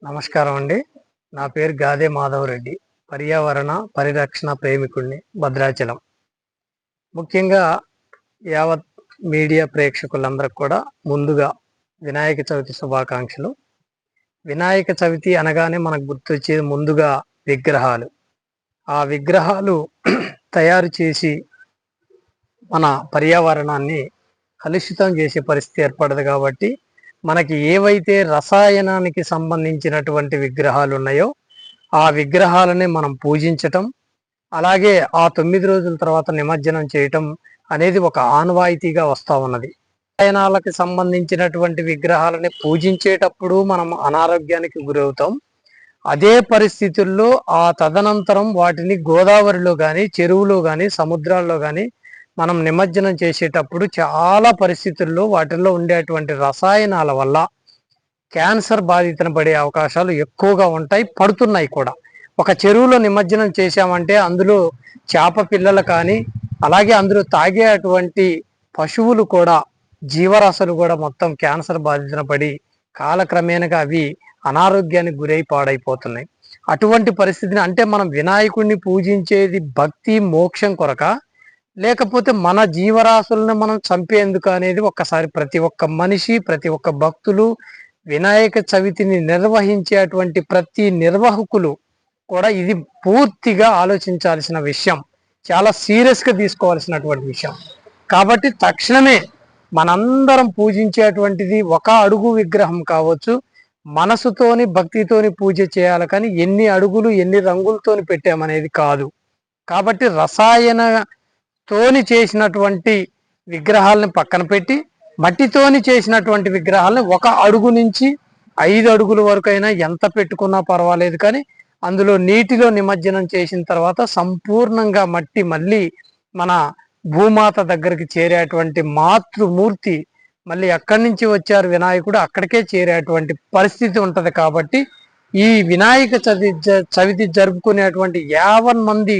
నమస్కారం అండి. నా పేరు గాదే మాధవరెడ్డి. పర్యావరణ పరిరక్షణ ప్రేమికుడిని భద్రాచలం. ముఖ్యంగా యావత్ మీడియా ప్రేక్షకులందరికి కూడా ముందుగా వినాయక చవితి శుభాకాంక్షలు. వినాయక చవితి అనగానే మనకు గుర్తొచ్చేది ముందుగా విగ్రహాలు. ఆ విగ్రహాలు తయారు చేసి మన పర్యావరణాన్ని కలుషితం చేసే పరిస్థితి ఏర్పడదు కాబట్టి మనకి ఏవైతే రసాయనానికి సంబంధించినటువంటి విగ్రహాలు ఉన్నాయో ఆ విగ్రహాలని మనం పూజించటం, అలాగే ఆ 9 రోజుల తర్వాత నిమజ్జనం చేయటం అనేది ఒక ఆనవాయితీగా వస్తూ ఉన్నది. రసాయనాలకు సంబంధించినటువంటి విగ్రహాలని పూజించేటప్పుడు మనం అనారోగ్యానికి గురవుతాం. అదే పరిస్థితుల్లో ఆ తదనంతరం వాటిని గోదావరిలో కానీ, చెరువులో కానీ, సముద్రాల్లో కానీ మనం నిమజ్జనం చేసేటప్పుడు చాలా పరిస్థితుల్లో వాటిల్లో ఉండేటువంటి రసాయనాల వల్ల క్యాన్సర్ బాధితున పడే అవకాశాలు ఎక్కువగా ఉంటాయి, పడుతున్నాయి కూడా. ఒక చెరువులో నిమజ్జనం చేశామంటే అందులో చేప పిల్లలు కానీ, అలాగే అందులో తాగే అటువంటి పశువులు కూడా, జీవరాశులు కూడా మొత్తం క్యాన్సర్ బాధితున పడి కాలక్రమేణగా అవి అనారోగ్యానికి గురై పాడైపోతున్నాయి. అటువంటి పరిస్థితిని, అంటే మనం వినాయకుడిని పూజించేది భక్తి మోక్షం కొరక, లేకపోతే మన జీవరాశులను మనం చంపేందుకు అనేది ఒక్కసారి ప్రతి ఒక్క మనిషి, ప్రతి ఒక్క భక్తులు, వినాయక చవితిని నిర్వహించేటువంటి ప్రతి నిర్వాహకులు కూడా ఇది పూర్తిగా ఆలోచించాల్సిన విషయం, చాలా సీరియస్గా తీసుకోవాల్సినటువంటి విషయం. కాబట్టి తక్షణమే మనందరం పూజించేటువంటిది ఒక అడుగు విగ్రహం కావచ్చు, మనసుతోని భక్తితోని పూజ చేయాలి, కానీ ఎన్ని అడుగులు ఎన్ని రంగులతోని పెట్టామనేది కాదు. కాబట్టి తోని చేసినటువంటి విగ్రహాలను పక్కన పెట్టి మట్టితోని చేసినటువంటి విగ్రహాలను 1 అడుగు నుంచి 5 అడుగుల వరకు అయినా ఎంత పెట్టుకున్నా పర్వాలేదు, కానీ అందులో నీటిలో నిమజ్జనం చేసిన తర్వాత సంపూర్ణంగా మట్టి మళ్ళీ మన భూమాత దగ్గరికి చేరేటువంటి మాతృమూర్తి, మళ్ళీ ఎక్కడి నుంచి వచ్చారు వినాయకుడు అక్కడికే చేరేటువంటి పరిస్థితి ఉంటుంది. కాబట్టి ఈ వినాయక చవితి జరుపుకునేటువంటి 50 మంది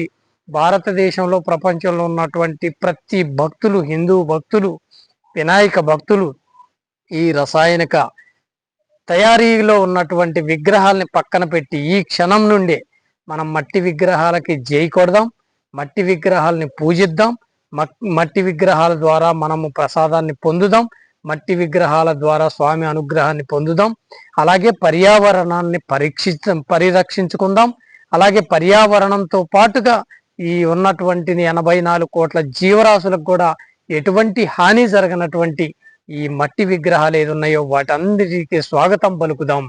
భారతదేశంలో, ప్రపంచంలో ఉన్నటువంటి ప్రతి భక్తులు, హిందూ భక్తులు, వినాయక భక్తులు ఈ రసాయనిక తయారీలో ఉన్నటువంటి విగ్రహాలని పక్కన పెట్టి ఈ క్షణం నుండే మనం మట్టి విగ్రహాలకి జై కొడదాం, మట్టి విగ్రహాలని పూజిద్దాం, మట్టి విగ్రహాల ద్వారా మనము ప్రసాదాన్ని పొందుదాం, మట్టి విగ్రహాల ద్వారా స్వామి అనుగ్రహాన్ని పొందుదాం. అలాగే పర్యావరణాన్ని పరిరక్షించుకుందాం. అలాగే పర్యావరణంతో పాటుగా ఈ ఉన్నటువంటి 84 కోట్ల జీవరాశులకు కూడా ఎటువంటి హాని జరగనటువంటి ఈ మట్టి విగ్రహాలు ఏదున్నాయో వాటన్నిటికీ స్వాగతం పలుకుదాం.